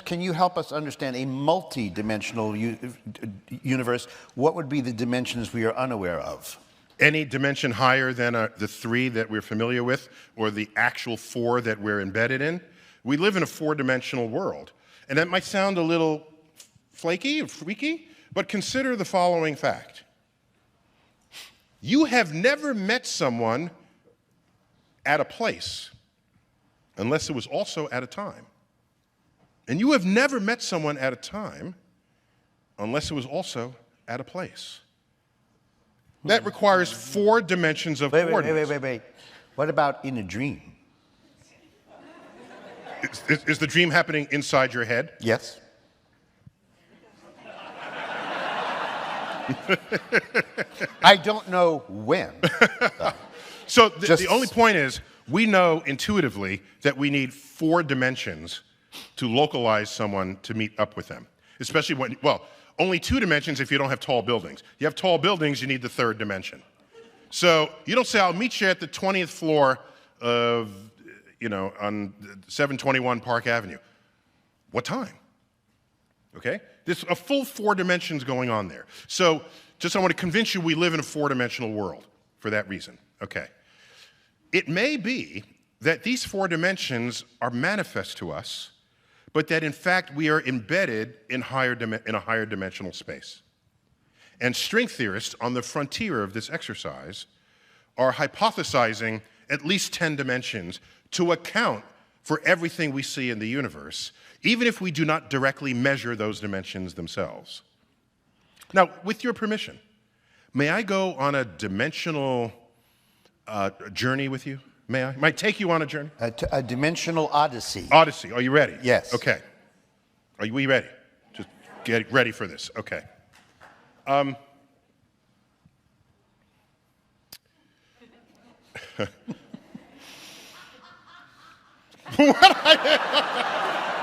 Can you help us understand a multi-dimensional universe? What would be the dimensions we are unaware of? Any dimension higher than the 3 that we're familiar with, or the actual 4 that we're embedded in. We live in a 4-dimensional world. And that might sound a little flaky or freaky, but consider the following fact. You have never met someone at a place unless it was also at a time. And you have never met someone at a time unless it was also at a place. That requires 4 dimensions of coordinates. Wait. What about in a dream? Is the dream happening inside your head? Yes. I don't know when. So the only point is, we know intuitively that we need 4 dimensions to localize someone to meet up with them. Especially when, well, only 2 dimensions if you don't have tall buildings. You have tall buildings, you need the 3rd dimension. So you don't say, I'll meet you at the 20th floor of, on 721 Park Avenue. What time? Okay? There's a full 4 dimensions going on there. So just I want to convince you we live in a 4-dimensional world for that reason. Okay. It may be that these 4 dimensions are manifest to us, but that in fact we are embedded in a higher dimensional space. And string theorists on the frontier of this exercise are hypothesizing at least 10 dimensions to account for everything we see in the universe, even if we do not directly measure those dimensions themselves. Now, with your permission, may I go on a dimensional journey with you? May I? Might take you on a journey? A dimensional odyssey. Odyssey. Are you ready? Yes. Okay. Are we ready? Just get ready for this. Okay.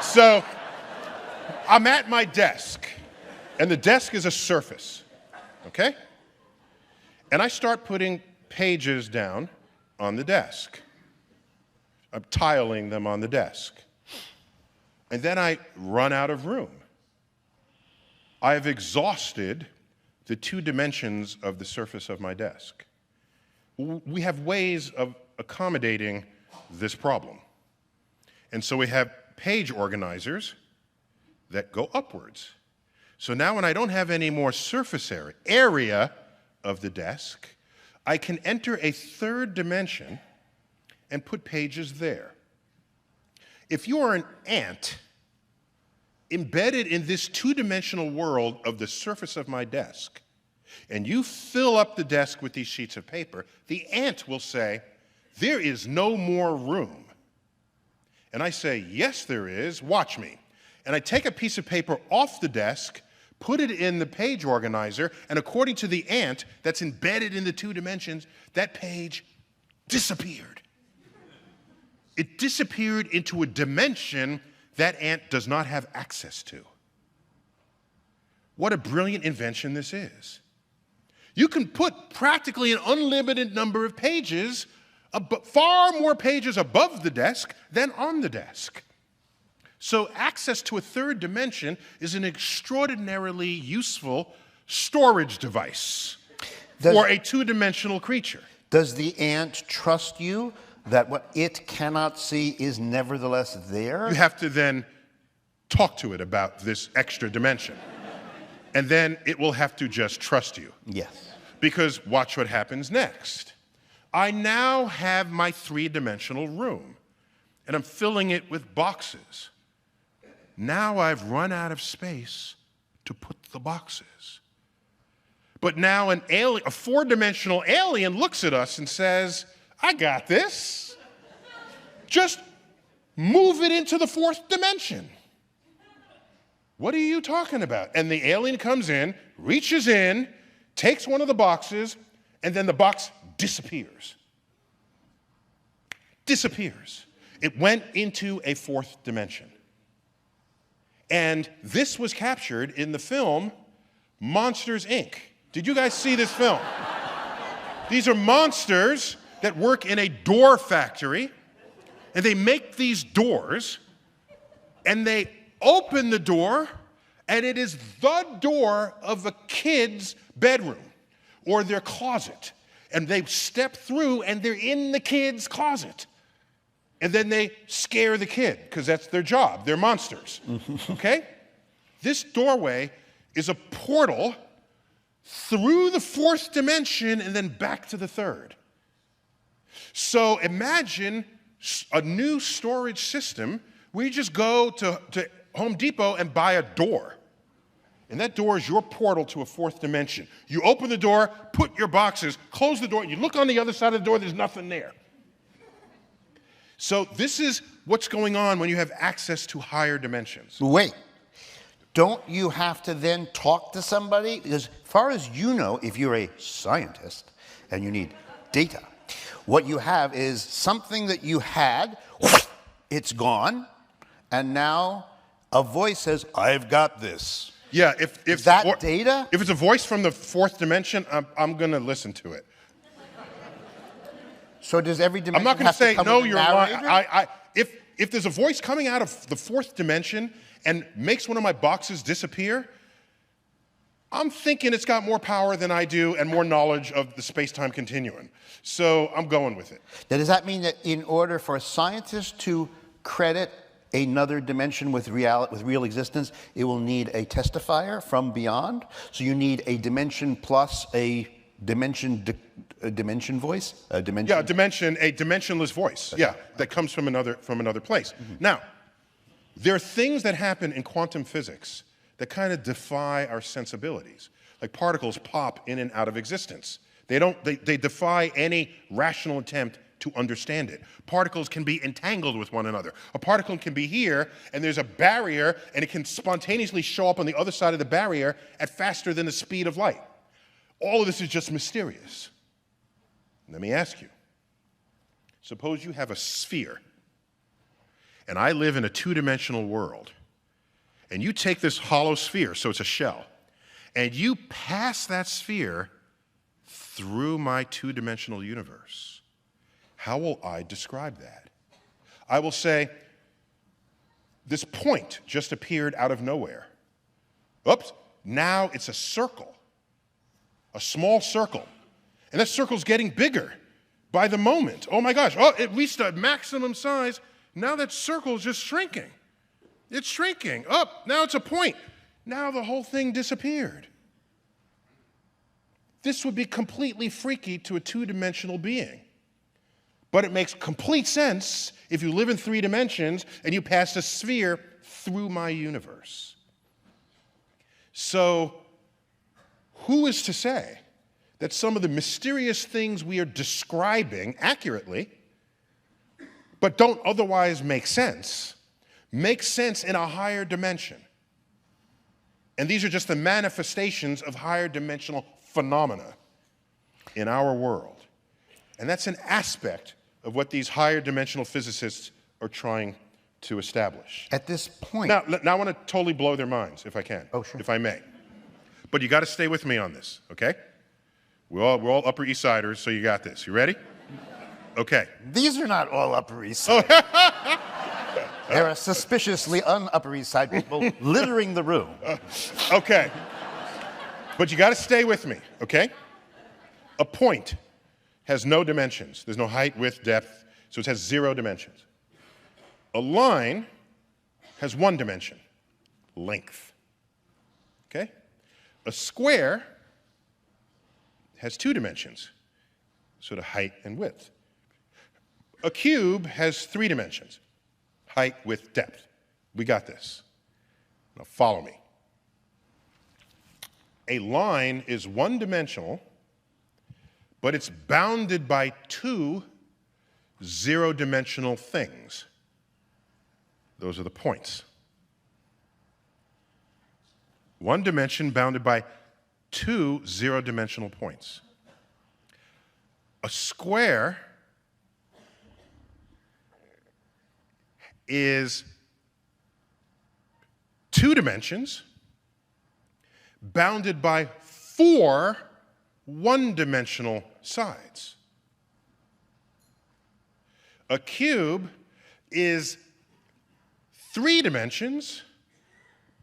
So, I'm at my desk, and the desk is a surface, okay? And I start putting pages down on the desk. I'm tiling them on the desk. And then I run out of room. I have exhausted the 2 dimensions of the surface of my desk. We have ways of accommodating this problem. And so we have page organizers that go upwards. So now when I don't have any more surface area of the desk, I can enter a 3rd dimension and put pages there. If you are an ant embedded in this 2-dimensional world of the surface of my desk, and you fill up the desk with these sheets of paper, the ant will say, there is no more room. And I say, yes, there is, watch me. And I take a piece of paper off the desk, put it in the page organizer, and according to the ant that's embedded in the 2 dimensions, that page disappeared. It disappeared into a dimension that ant does not have access to. What a brilliant invention this is. You can put practically an unlimited number of pages, far more pages above the desk than on the desk. So access to a 3rd dimension is an extraordinarily useful storage device for a 2-dimensional creature. Does the ant trust you that what it cannot see is nevertheless there? You have to then talk to it about this extra dimension. And then it will have to just trust you. Yes. Because watch what happens next. I now have my 3-dimensional room, and I'm filling it with boxes. Now I've run out of space to put the boxes. But now a 4-dimensional alien looks at us and says, I got this. Just move it into the 4th dimension. What are you talking about? And the alien comes in, reaches in, takes one of the boxes, and then the box disappears. Disappears. It went into a 4th dimension. And this was captured in the film Monsters, Inc. Did you guys see this film? These are monsters that work in a door factory, and they make these doors, and they open the door, and it is the door of a kid's bedroom or their closet. And they step through, and they're in the kid's closet. And then they scare the kid, because that's their job. They're monsters, okay? This doorway is a portal through the fourth dimension and then back to the third. So imagine a new storage system where you just go to Home Depot and buy a door. And that door is your portal to a fourth dimension. You open the door, put your boxes, close the door, and you look on the other side of the door, there's nothing there. So this is what's going on when you have access to higher dimensions. Wait. Don't you have to then talk to somebody? Because as far as you know, if you're a scientist and you need data, what you have is something that you had, it's gone, and now a voice says, I've got this. Yeah, if that data? If it's a voice from the fourth dimension, I'm going to listen to it. So does every dimension I'm not going to say, no, you're lying. If there's a voice coming out of the fourth dimension and makes one of my boxes disappear, I'm thinking it's got more power than I do and more knowledge of the space-time continuum. So I'm going with it. Now, does that mean that in order for a scientist to credit another dimension with real existence, it will need a testifier from beyond? So you need a dimension plus a dimension voice? A dimensionless voice. Yeah, that comes from another place. Now, there are things that happen in quantum physics that kind of defy our sensibilities. Like particles pop in and out of existence. They defy any rational attempt to understand it. Particles can be entangled with one another. A particle can be here, and there's a barrier, and it can spontaneously show up on the other side of the barrier at faster than the speed of light. All of this is just mysterious. Let me ask you, suppose you have a sphere, and I live in a two-dimensional world, and you take this hollow sphere, so it's a shell, and you pass that sphere through my two-dimensional universe. How will I describe that? I will say, this point just appeared out of nowhere. Oops, now it's a circle, a small circle. And that circle's getting bigger by the moment. Oh my gosh, it reached a maximum size. Now that circle's just shrinking. It's shrinking. Now it's a point. Now the whole thing disappeared. This would be completely freaky to a two-dimensional being. But it makes complete sense if you live in 3 dimensions and you pass a sphere through my universe. So, who is to say that some of the mysterious things we are describing accurately, but don't otherwise make sense in a higher dimension? And these are just the manifestations of higher dimensional phenomena in our world. And that's an aspect of what these higher dimensional physicists are trying to establish. At this point... Now I want to totally blow their minds, if I can. Oh, sure. If I may. But you got to stay with me on this, okay? We're all Upper East Siders, so you got this. You ready? Okay. These are not all Upper East Side. There are suspiciously un-Upper East Side people littering the room. Okay. But you got to stay with me, okay? A point has no dimensions. There's no height, width, depth, so it has 0 dimensions. A line has 1 dimension, length, okay? A square has 2 dimensions, sort of height and width. A cube has 3 dimensions, height, width, depth. We got this. Now follow me. A line is 1-dimensional, but it's bounded by 2 0-dimensional things. Those are the points. 1 dimension bounded by 2 0-dimensional points. A square is 2 dimensions bounded by 4 1-dimensional sides. A cube is 3 dimensions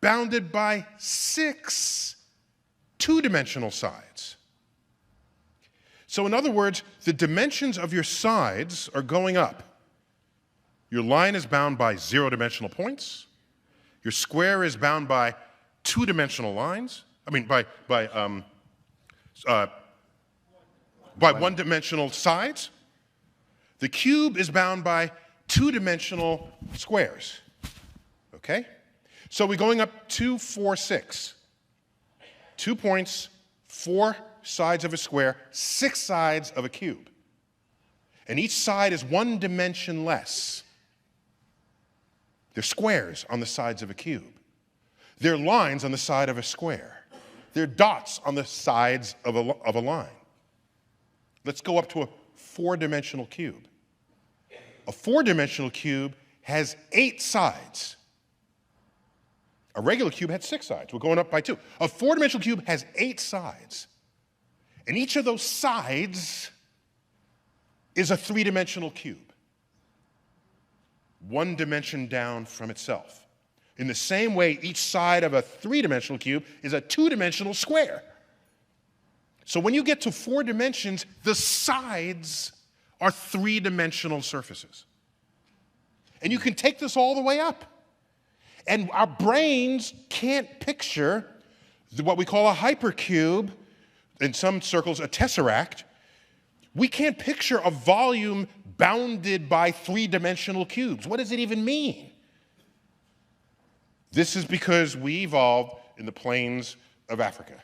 bounded by 6 two-dimensional sides. So in other words, the dimensions of your sides are going up. Your line is bound by 0-dimensional points. Your square is bound by 2-dimensional lines. I mean, by one-dimensional sides. The cube is bound by 2-dimensional squares. Okay? So we're going up 2, 4, 6. 2 points, 4 sides of a square, 6 sides of a cube. And each side is 1 dimension less. They're squares on the sides of a cube. They're lines on the side of a square. They're dots on the sides of a line. Let's go up to a 4-dimensional cube. A 4-dimensional cube has 8 sides. A regular cube had 6 sides. We're going up by 2. A 4-dimensional cube has 8 sides. And each of those sides is a 3-dimensional cube. 1 dimension down from itself. In the same way, each side of a 3-dimensional cube is a 2-dimensional square. So when you get to 4 dimensions, the sides are 3-dimensional surfaces. And you can take this all the way up. And our brains can't picture what we call a hypercube, in some circles a tesseract. We can't picture a volume bounded by 3-dimensional cubes. What does it even mean? This is because we evolved in the plains of Africa,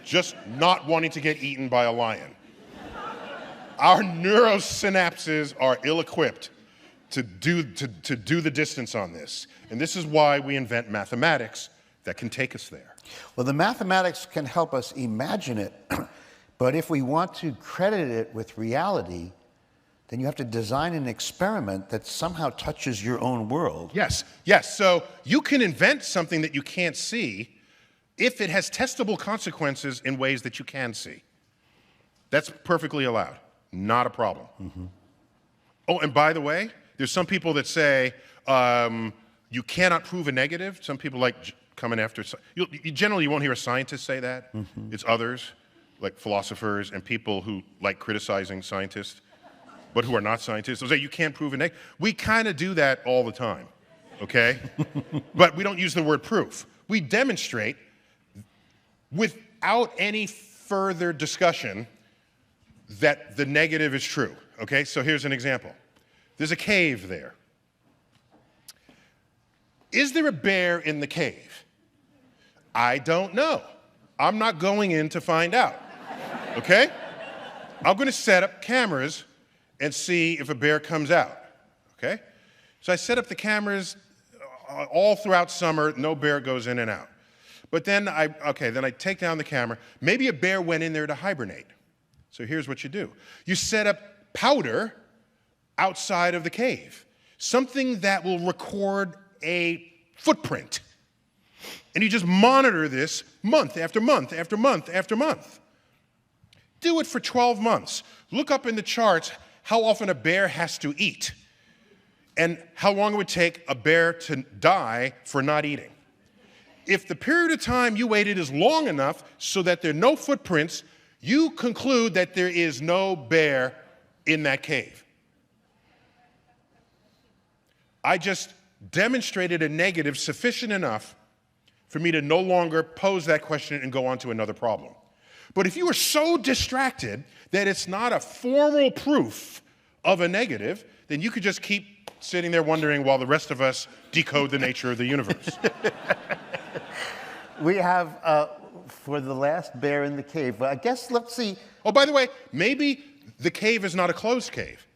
just not wanting to get eaten by a lion. Our neurosynapses are ill-equipped to do the distance on this. And this is why we invent mathematics that can take us there. Well, the mathematics can help us imagine it, but if we want to credit it with reality, then you have to design an experiment that somehow touches your own world. Yes, yes. So you can invent something that you can't see if it has testable consequences in ways that you can see. That's perfectly allowed. Not a problem. Mm-hmm. Oh, and by the way, there's some people that say you cannot prove a negative. Some people like coming after. Generally, you won't hear a scientist say that. Mm-hmm. It's others, like philosophers and people who like criticizing scientists, but who are not scientists. They'll say you can't prove a negative. We kind of do that all the time, okay? But we don't use the word proof. We demonstrate without any further discussion that the negative is true, okay? So here's an example. There's a cave there. Is there a bear in the cave? I don't know. I'm not going in to find out, okay? I'm going to set up cameras and see if a bear comes out, okay? So I set up the cameras all throughout summer. No bear goes in and out. But then I take down the camera. Maybe a bear went in there to hibernate. So here's what you do. You set up powder outside of the cave, something that will record a footprint. And you just monitor this month after month after month after month. Do it for 12 months. Look up in the charts how often a bear has to eat and how long it would take a bear to die for not eating. If the period of time you waited is long enough so that there are no footprints, you conclude that there is no bear in that cave. I just demonstrated a negative sufficient enough for me to no longer pose that question and go on to another problem. But if you are so distracted that it's not a formal proof of a negative, then you could just keep sitting there wondering while the rest of us decode the nature of the universe. We have, for the last bear in the cave, but I guess let's see. Oh, by the way, maybe the cave is not a closed cave.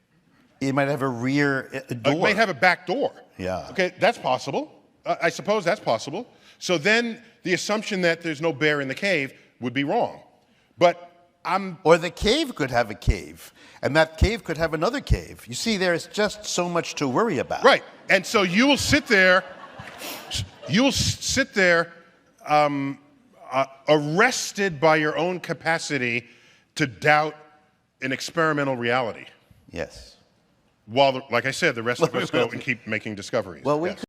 It might have a rear door. It may have a back door. Yeah. Okay, that's possible. I suppose that's possible. So then the assumption that there's no bear in the cave would be wrong. But Or the cave could have a cave, and that cave could have another cave. You see, there's just so much to worry about. Right, and so you will sit there, arrested by your own capacity to doubt an experimental reality. Yes. While, like I said, the rest of us go and keep making discoveries. Well, we yes.